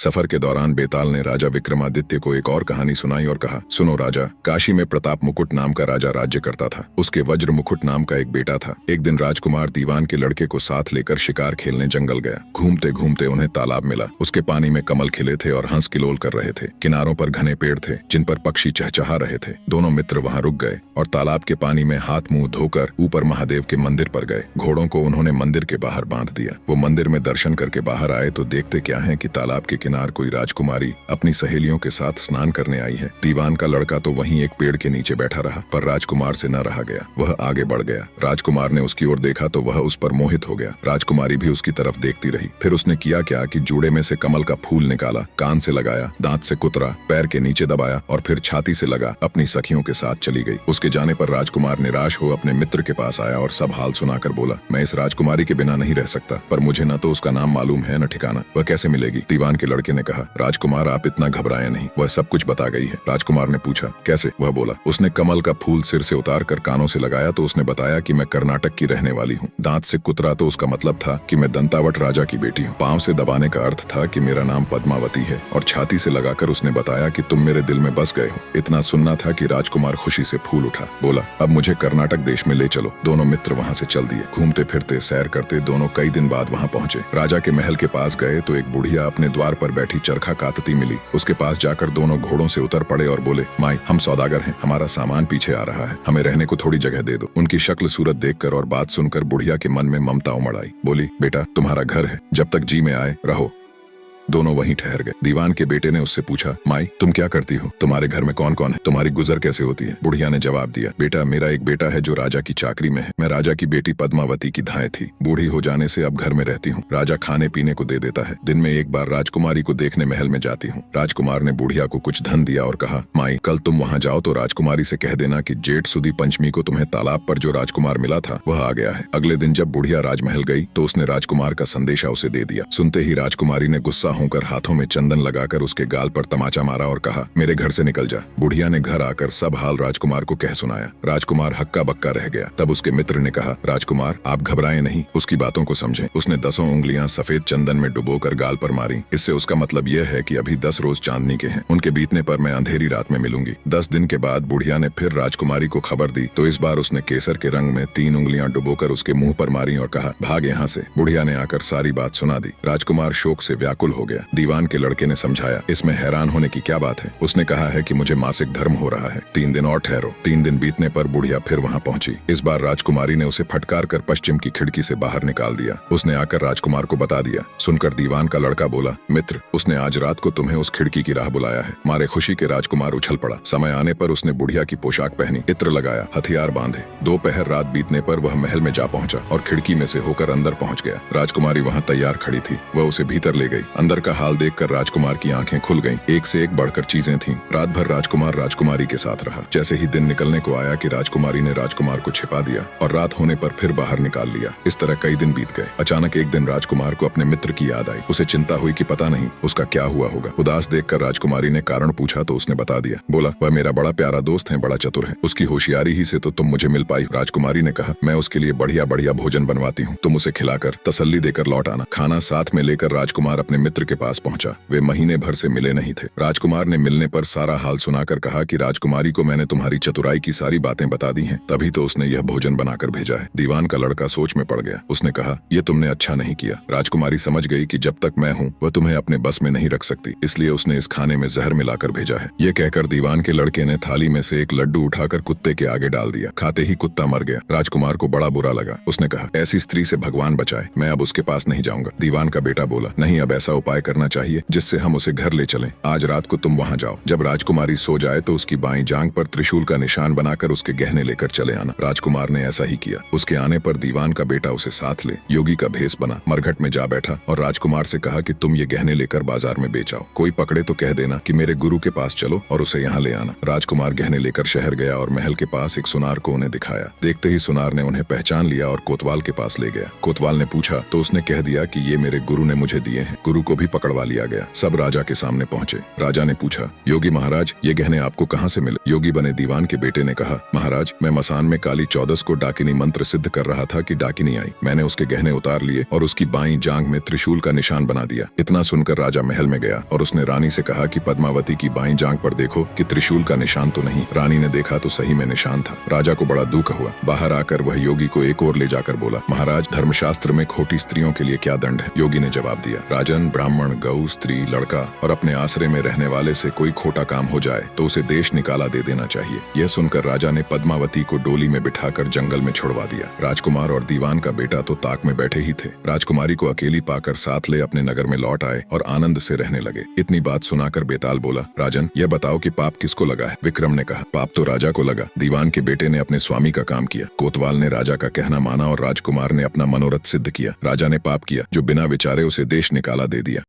सफर के दौरान बेताल ने राजा विक्रमादित्य को एक और कहानी सुनाई और कहा, सुनो राजा, काशी में प्रताप मुकुट नाम का राजा राज्य करता था। उसके वज्र मुकुट नाम का एक बेटा था। एक दिन राजकुमार दीवान के लड़के को साथ लेकर शिकार खेलने जंगल गया। घूमते घूमते उन्हें तालाब मिला। उसके पानी में कमल खिले थे और हंस किलोल कर रहे थे। किनारों पर घने पेड़ थे जिन पर पक्षी चहचहा रहे थे। दोनों मित्र वहां रुक गए और तालाब के पानी में हाथ मुंह धोकर ऊपर महादेव के मंदिर पर गए। घोड़ों को उन्होंने मंदिर के बाहर बांध दिया। वो मंदिर में दर्शन करके बाहर आए तो देखते क्या है कि तालाब के किनार कोई राजकुमारी अपनी सहेलियों के साथ स्नान करने आई है। दीवान का लड़का तो वहीं एक पेड़ के नीचे बैठा रहा, पर राजकुमार से न रहा गया। वह आगे बढ़ गया। राजकुमार ने उसकी ओर देखा तो वह उस पर मोहित हो गया। राजकुमारी भी उसकी तरफ देखती रही। फिर उसने किया क्या कि जूड़े में से कमल का फूल निकाला, कान से लगाया, दांत से कुतरा, पैर के नीचे दबाया और फिर छाती से लगा अपनी सखियों के साथ चली गई। उसके जाने पर राजकुमार निराश हो अपने मित्र के पास आया और सब हाल सुनाकर बोला, मैं इस राजकुमारी के बिना नहीं रह सकता, पर मुझे न तो उसका नाम मालूम है न ठिकाना। वह कैसे मिलेगी? दीवान के लड़के ने कहा, राजकुमार आप इतना घबराए नहीं, वह सब कुछ बता गई है। राजकुमार ने पूछा, कैसे? वह बोला, उसने कमल का फूल सिर से उतार कर कानों से लगाया तो उसने बताया कि मैं कर्नाटक की रहने वाली हूँ। दांत से कुतरा तो उसका मतलब था कि मैं दंतावट राजा की बेटी हूँ। पांव से दबाने का अर्थ था कि मेरा नाम पद्मावती है। और छाती से लगाकर उसने बताया कि तुम मेरे दिल में बस गए हो। इतना सुनना था कि राजकुमार खुशी से फूल उठा। बोला, अब मुझे कर्नाटक देश में ले चलो। दोनों मित्र वहाँ से चल दिए। घूमते फिरते सैर करते दोनों कई दिन बाद वहाँ पहुंचे। राजा के महल के पास गए तो एक बुढ़िया अपने द्वार पर बैठी चरखा कातती मिली। उसके पास जाकर दोनों घोड़ों से उतर पड़े और बोले, माई, हम सौदागर हैं, हमारा सामान पीछे आ रहा है, हमें रहने को थोड़ी जगह दे दो। उनकी शक्ल सूरत देखकर और बात सुनकर बुढ़िया के मन में ममता उमड़ आई। बोली, बेटा, तुम्हारा घर है, जब तक जी में आए रहो। दोनों वहीं ठहर गए। दीवान के बेटे ने उससे पूछा, माई, तुम क्या करती हो? तुम्हारे घर में कौन कौन है? तुम्हारी गुजर कैसे होती है? बुढ़िया ने जवाब दिया, बेटा, मेरा एक बेटा है जो राजा की चाकरी में है। मैं राजा की बेटी पद्मावती की धाय थी। बूढ़ी हो जाने से अब घर में रहती हूँ। राजा खाने पीने को दे देता है। दिन में एक बार राजकुमारी को देखने महल में जाती हूँ। राजकुमार ने बुढ़िया को कुछ धन दिया और कहा, माई, कल तुम वहाँ जाओ तो राजकुमारी से कह देना कि जेठ सुदी पंचमी को तुम्हें तालाब पर जो राजकुमार मिला था वह आ गया है। अगले दिन जब बुढ़िया राजमहल गई तो उसने राजकुमार का संदेशा उसे दे दिया। सुनते ही राजकुमारी ने गुस्सा होकर हाथों में चंदन लगाकर उसके गाल पर तमाचा मारा और कहा, मेरे घर से निकल जा। बुढ़िया ने घर आकर सब हाल राजकुमार को कह सुनाया। राजकुमार हक्का बक्का रह गया। तब उसके मित्र ने कहा, राजकुमार, आप घबराएं नहीं, उसकी बातों को समझें। उसने 10 उंगलियां सफेद चंदन में डुबोकर गाल पर मारी। इससे उसका मतलब यह है कि अभी 10 रोज चांदनी के हैं। उनके बीतने पर मैं अंधेरी रात में मिलूंगी। 10 दिन के बाद बुढ़िया ने फिर राजकुमारी को खबर दी तो इस बार उसने केसर के रंग में 3 उंगलियां डुबोकर उसके मुंह पर मारी और कहा, भाग यहाँ से। बुढ़िया ने आकर सारी बात सुना दी। राजकुमार शोक से व्याकुल हो गया। दीवान के लड़के ने समझाया, इसमें हैरान होने की क्या बात है? उसने कहा है कि मुझे मासिक धर्म हो रहा है, 3 दिन और ठहरो। 3 दिन बीतने पर बुढ़िया फिर वहां पहुंची। इस बार राजकुमारी ने उसे फटकार कर पश्चिम की खिड़की से बाहर निकाल दिया। उसने आकर राजकुमार को बता दिया। सुनकर दीवान का लड़का बोला, मित्र, उसने आज रात को तुम्हें उस खिड़की की राह बुलाया है। मारे खुशी के राजकुमार उछल पड़ा। समय आने पर उसने बुढ़िया की पोशाक पहनी, इत्र लगाया, हथियार बांधे। दोपहर रात बीतने पर वह महल में जा पहुंचा और खिड़की में से होकर अंदर पहुंच गया। राजकुमारी वहां तैयार खड़ी थी। वह उसे भीतर ले गई। अंदर का हाल देखकर राजकुमार की आंखें खुल गईं। एक से एक बढ़कर चीजें थीं। रात भर राजकुमार राजकुमारी के साथ रहा। जैसे ही दिन निकलने को आया कि राजकुमारी ने राजकुमार को छिपा दिया और रात होने पर फिर बाहर निकाल लिया। इस तरह कई दिन बीत गए। अचानक एक दिन राजकुमार को अपने मित्र की याद आई। उसे चिंता हुई कि पता नहीं उसका क्या हुआ होगा। उदास देखकर राजकुमारी ने कारण पूछा तो उसने बता दिया। बोला, वह मेरा बड़ा प्यारा दोस्त है, बड़ा चतुर है, उसकी होशियारी ही से तो तुम मुझे मिल पाई। राजकुमारी ने कहा, मैं उसके लिए बढ़िया बढ़िया भोजन बनवाती हूँ, तुम उसे खिलाकर तसल्ली देकर लौट आना। खाना साथ में लेकर राजकुमार अपने मित्र के पास पहुंचा। वे महीने भर से मिले नहीं थे। राजकुमार ने मिलने पर सारा हाल सुनाकर कहा कि राजकुमारी को मैंने तुम्हारी चतुराई की सारी बातें बता दी हैं, तभी तो उसने यह भोजन बनाकर भेजा है। दीवान का लड़का सोच में पड़ गया। उसने कहा, यह तुमने अच्छा नहीं किया। राजकुमारी समझ गई कि जब तक मैं हूँ वह तुम्हें अपने बस में नहीं रख सकती, इसलिए उसने इस खाने में जहर मिलाकर भेजा है। ये कहकर दीवान के लड़के ने थाली में से एक लड्डू उठाकर कुत्ते के आगे डाल दिया। खाते ही कुत्ता मर गया। राजकुमार को बड़ा बुरा लगा। उसने कहा, ऐसी स्त्री से भगवान बचाए, मैं अब उसके पास नहीं जाऊंगा। दीवान का बेटा बोला, नहीं, अब ऐसा उपाय करना चाहिए जिससे हम उसे घर ले चलें। आज रात को तुम वहां जाओ। जब राजकुमारी सो जाए तो उसकी बाईं जांग पर त्रिशूल का निशान बनाकर उसके गहने लेकर चले आना। राजकुमार ने ऐसा ही किया। उसके आने पर दीवान का बेटा उसे साथ ले योगी का भेष बना, मरघट में जा बैठा और राजकुमार से कहा कि तुम ये गहने लेकर बाजार में बेच आओ। कोई पकड़े तो कह देना कि मेरे गुरु के पास चलो और उसे यहाँ ले आना। राजकुमार गहने लेकर शहर गया और महल के पास एक सुनार को उन्हें दिखाया। देखते ही सुनार ने उन्हें पहचान लिया और कोतवाल के पास ले गया। कोतवाल ने पूछा तो उसने कह दिया कि ये मेरे गुरु ने मुझे दिए हैं। गुरु को भी पकड़वा लिया गया। सब राजा के सामने पहुंचे। राजा ने पूछा, योगी महाराज, ये गहने आपको कहाँ से मिले? योगी बने दीवान के बेटे ने कहा, महाराज, मैं मसान में काली 14 को डाकिनी मंत्र सिद्ध कर रहा था कि डाकिनी आई। मैंने उसके गहने उतार लिए और उसकी बाईं जांघ में त्रिशूल का निशान बना दिया। इतना सुनकर राजा महल में गया और उसने रानी से कहा कि पद्मावती की बाईं जांघ पर देखो कि त्रिशूल का निशान तो नहीं। रानी ने देखा तो सही में निशान था। राजा को बड़ा दुख हुआ। बाहर आकर वह योगी को एक ओर ले जाकर बोला, महाराज, धर्मशास्त्र में खोटी स्त्रियों के लिए क्या दंड है? योगी ने जवाब दिया, राजन, ब्राह्मण, गौ, स्त्री, लड़का और अपने आश्रय में रहने वाले से कोई खोटा काम हो जाए तो उसे देश निकाला दे देना चाहिए। यह सुनकर राजा ने पद्मावती को डोली में बिठाकर जंगल में छुड़वा दिया। राजकुमार और दीवान का बेटा तो ताक में बैठे ही थे। राजकुमारी को अकेली पाकर साथ ले अपने नगर में लौट आए और आनंद से रहने लगे। इतनी बात सुनाकर बेताल बोला, राजन, यह बताओ कि पाप किसको लगा है? विक्रम ने कहा, पाप तो राजा को लगा। दीवान के बेटे ने अपने स्वामी का काम किया। कोतवाल ने राजा का कहना माना और राजकुमार ने अपना मनोरथ सिद्ध किया। राजा ने पाप किया जो बिना विचारे उसे देश निकाला दे दिया।